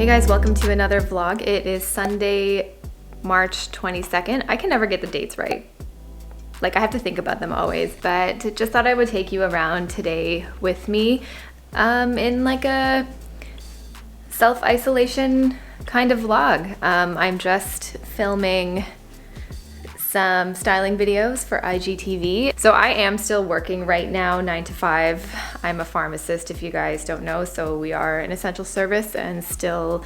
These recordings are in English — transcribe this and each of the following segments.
Hey guys, welcome to another vlog. It is Sunday, March 22nd. I can never get the dates right. Like I have to think about them always, but just thought I would take you around today with me in like a self-isolation kind of vlog. I'm just filming some styling videos for IGTV. So I am still working right now, 9 to 5. I'm a pharmacist, if you guys don't know, so we are an essential service and still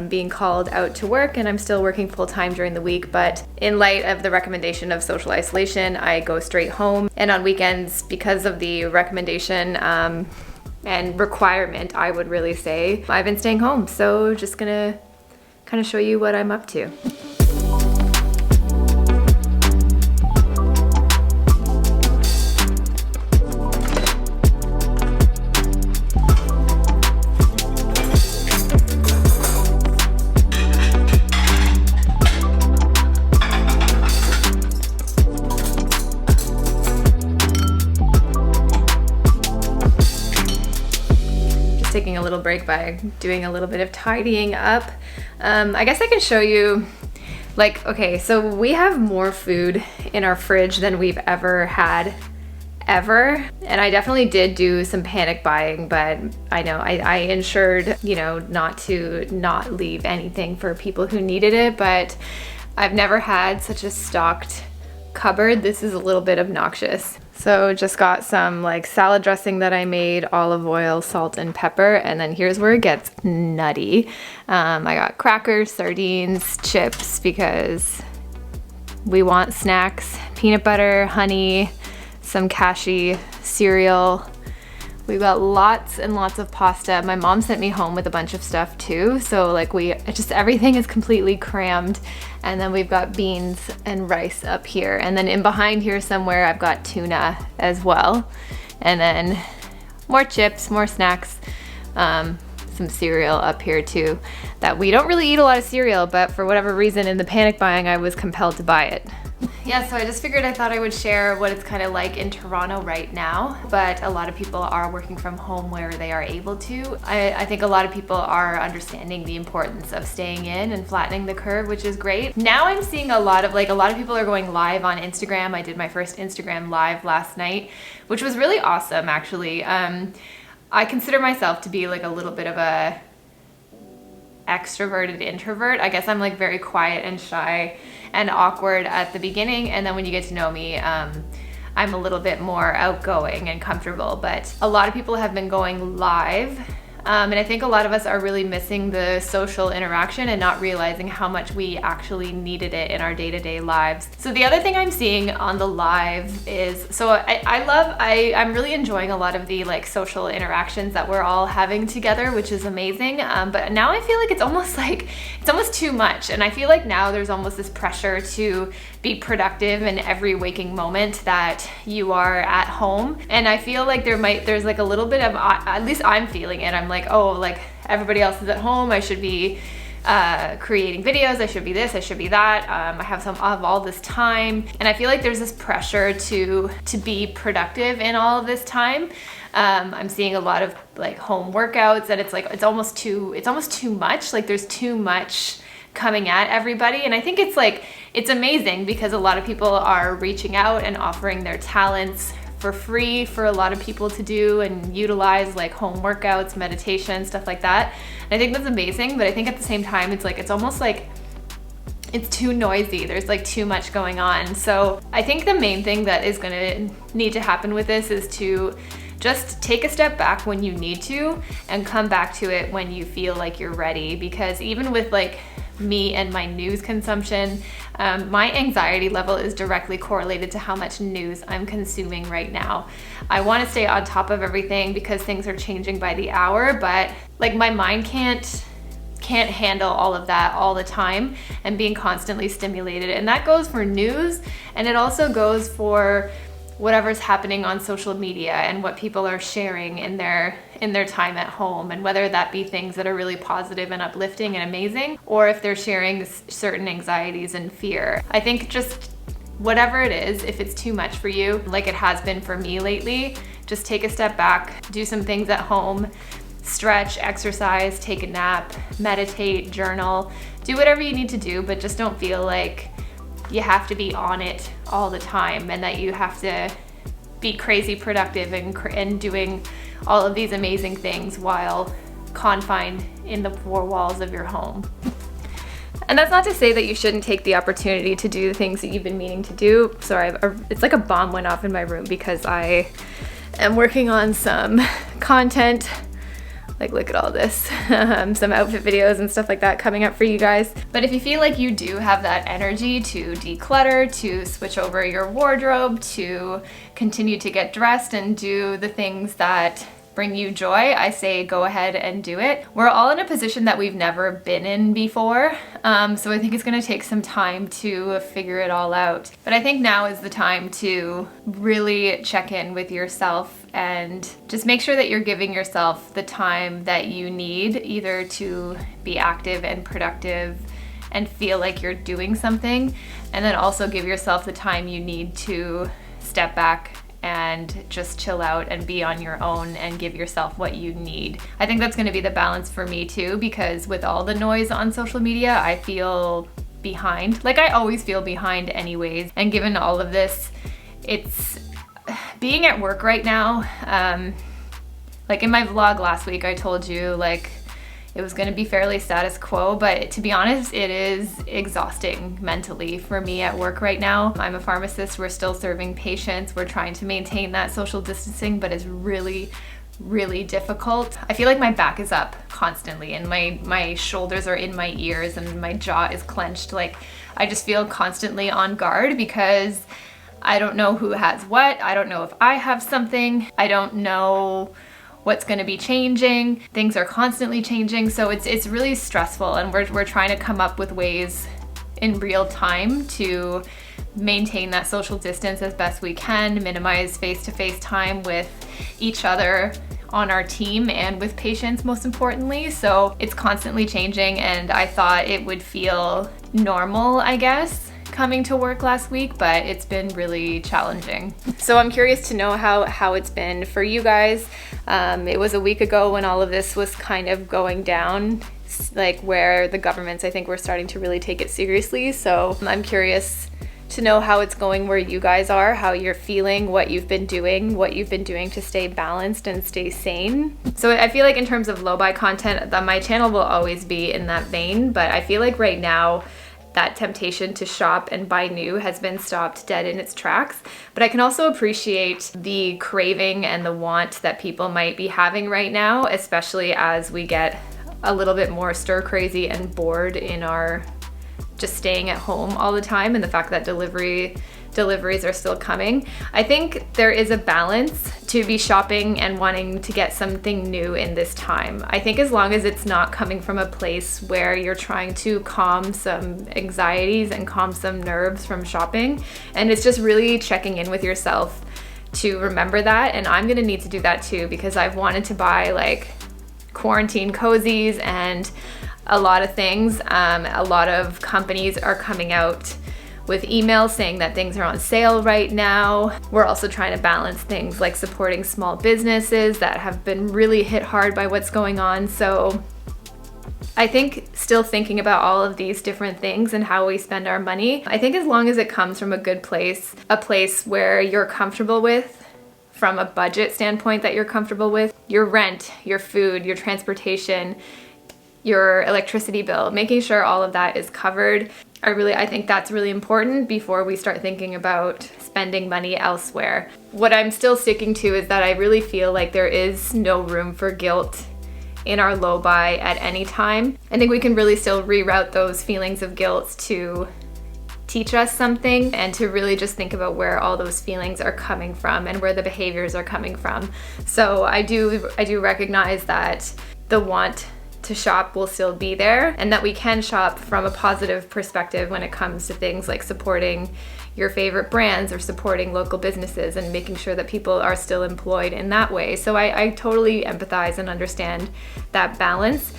being called out to work, and I'm still working full-time during the week. But in light of the recommendation of social isolation, I go straight home, and on weekends, because of the recommendation and requirement, I would really say, I've been staying home. So just gonna kind of show you what I'm up to. Taking a little break by doing a little bit of tidying up. I guess I can show you, like, okay, so we have more food in our fridge than we've ever had, ever. And I definitely did do some panic buying, but I know I ensured, you know, not to not leave anything for people who needed it, but I've never had such a stocked cupboard. This is a little bit obnoxious. So just got some like salad dressing that I made, olive oil, salt, and pepper. And then here's where it gets nutty. I got crackers, sardines, chips, because we want snacks, peanut butter, honey, some cashew cereal. We've got lots and lots of pasta. My mom sent me home with a bunch of stuff too. So like everything is completely crammed. And then we've got beans and rice up here. And then in behind here somewhere, I've got tuna as well. And then more chips, more snacks, some cereal up here too. That we don't really eat a lot of cereal, but for whatever reason in the panic buying, I was compelled to buy it. Yeah, so I just figured I thought I would share what it's kind of like in Toronto right now, but a lot of people are working from home where they are able to. I think a lot of people are understanding the importance of staying in and flattening the curve, which is great. Now I'm seeing a lot of people are going live on Instagram. I did my first Instagram live last night, which was really awesome actually. I consider myself to be like a little bit of a extroverted introvert. I guess I'm like very quiet and shy and awkward at the beginning, and then when you get to know me, I'm a little bit more outgoing and comfortable. But a lot of people have been going live, and I think a lot of us are really missing the social interaction and not realizing how much we actually needed it in our day-to-day lives. So the other thing I'm seeing on the live is, so I'm really enjoying a lot of the like social interactions that we're all having together, which is amazing. But now I feel like it's almost too much. And I feel like now there's almost this pressure to be productive in every waking moment that you are at home. And I feel like there's like a little bit of, at least I'm feeling it. I'm like, oh, like everybody else is at home. I should be creating videos. I should be this, I should be that. I have all this time. And I feel like there's this pressure to be productive in all of this time. I'm seeing a lot of like home workouts, and it's almost too much. Like there's too much coming at everybody. And I think it's amazing because a lot of people are reaching out and offering their talents for free for a lot of people to do and utilize, like home workouts, meditation, stuff like that. And I think that's amazing, but I think at the same time, it's almost like it's too noisy. There's like too much going on. So I think the main thing that is gonna need to happen with this is to just take a step back when you need to and come back to it when you feel like you're ready. Because even with like me and my news consumption, my anxiety level is directly correlated to how much news I'm consuming right now. I want to stay on top of everything because things are changing by the hour, but like my mind can't handle all of that all the time and being constantly stimulated. And that goes for news, and it also goes for whatever's happening on social media and what people are sharing in their time at home, and whether that be things that are really positive and uplifting and amazing, or if they're sharing certain anxieties and fear. I think just whatever it is, if it's too much for you, like it has been for me lately, just take a step back, do some things at home, stretch, exercise, take a nap, meditate, journal, do whatever you need to do, but just don't feel like you have to be on it all the time and that you have to be crazy productive and doing all of these amazing things while confined in the four walls of your home. And that's not to say that you shouldn't take the opportunity to do the things that you've been meaning to do. Sorry, it's like a bomb went off in my room because I am working on some content. Like, look at all this, some outfit videos and stuff like that coming up for you guys. But if you feel like you do have that energy to declutter, to switch over your wardrobe, to continue to get dressed and do the things that bring you joy, I say go ahead and do it. We're all in a position that we've never been in before, so I think it's gonna take some time to figure it all out. But I think now is the time to really check in with yourself and just make sure that you're giving yourself the time that you need, either to be active and productive and feel like you're doing something, and then also give yourself the time you need to step back and just chill out and be on your own and give yourself what you need. I think that's gonna be the balance for me too, because with all the noise on social media, I feel behind. Like, I always feel behind anyways. And given all of this, it's being at work right now. Like in my vlog last week, I told you like it was gonna be fairly status quo, but to be honest, it is exhausting mentally for me at work right now. I'm a pharmacist, we're still serving patients, we're trying to maintain that social distancing, but it's really, really difficult. I feel like my back is up constantly and my shoulders are in my ears and my jaw is clenched. Like, I just feel constantly on guard because I don't know who has what. I don't know if I have something. I don't know what's going to be changing. Things are constantly changing, so it's really stressful, and we're trying to come up with ways in real time to maintain that social distance as best we can, minimize face-to-face time with each other on our team and with patients, most importantly. So it's constantly changing, and I thought it would feel normal, I guess, coming to work last week, but it's been really challenging. So I'm curious to know how it's been for you guys. It was a week ago when all of this was kind of going down, like where the governments, I think, were starting to really take it seriously. So I'm curious to know how it's going where you guys are, how you're feeling, what you've been doing to stay balanced and stay sane. So I feel like in terms of low buy content, my channel will always be in that vein, but I feel like right now that temptation to shop and buy new has been stopped dead in its tracks. But I can also appreciate the craving and the want that people might be having right now, especially as we get a little bit more stir crazy and bored in our just staying at home all the time, and the fact that deliveries are still coming. I think there is a balance to be shopping and wanting to get something new in this time. I think as long as it's not coming from a place where you're trying to calm some anxieties and calm some nerves from shopping, and it's just really checking in with yourself to remember that. And I'm gonna need to do that too, because I've wanted to buy like quarantine cozies and a lot of things. A lot of companies are coming out with emails saying that things are on sale right now. We're also trying to balance things like supporting small businesses that have been really hit hard by what's going on. So I think still thinking about all of these different things and how we spend our money, I think as long as it comes from a good place, a place where you're comfortable with, from a budget standpoint that you're comfortable with, your rent, your food, your transportation, your electricity bill, making sure all of that is covered. I think that's really important before we start thinking about spending money elsewhere. What I'm still sticking to is that I really feel like there is no room for guilt in our low buy at any time. I think we can really still reroute those feelings of guilt to teach us something, and to really just think about where all those feelings are coming from and where the behaviors are coming from. So I do recognize that the want to shop will still be there, and that we can shop from a positive perspective when it comes to things like supporting your favorite brands or supporting local businesses and making sure that people are still employed in that way. So I totally empathize and understand that balance.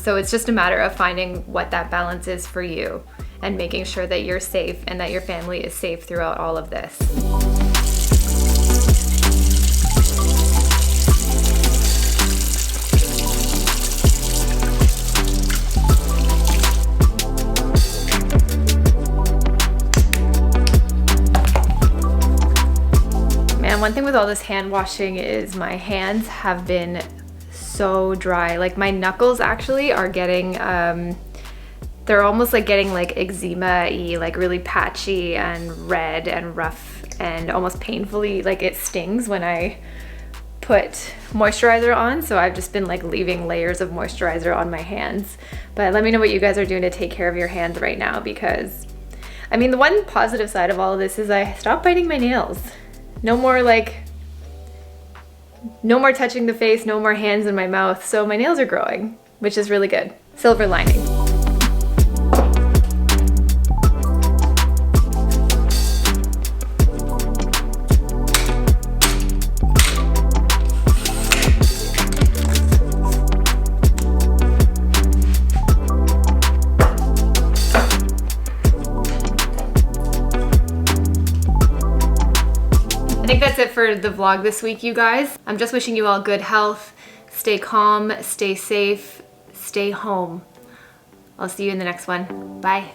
So it's just a matter of finding what that balance is for you and making sure that you're safe and that your family is safe throughout all of this. And one thing with all this hand washing is my hands have been so dry. Like my knuckles actually are getting, they're almost like getting like eczema-y, like really patchy and red and rough and almost painfully, like it stings when I put moisturizer on. So I've just been like leaving layers of moisturizer on my hands. But let me know what you guys are doing to take care of your hands right now, because I mean, the one positive side of all of this is I stopped biting my nails. No more touching the face, no more hands in my mouth. So my nails are growing, which is really good. Silver lining. I think that's it for the vlog this week, you guys. I'm just wishing you all good health. Stay calm, stay safe, stay home. I'll see you in the next one. Bye.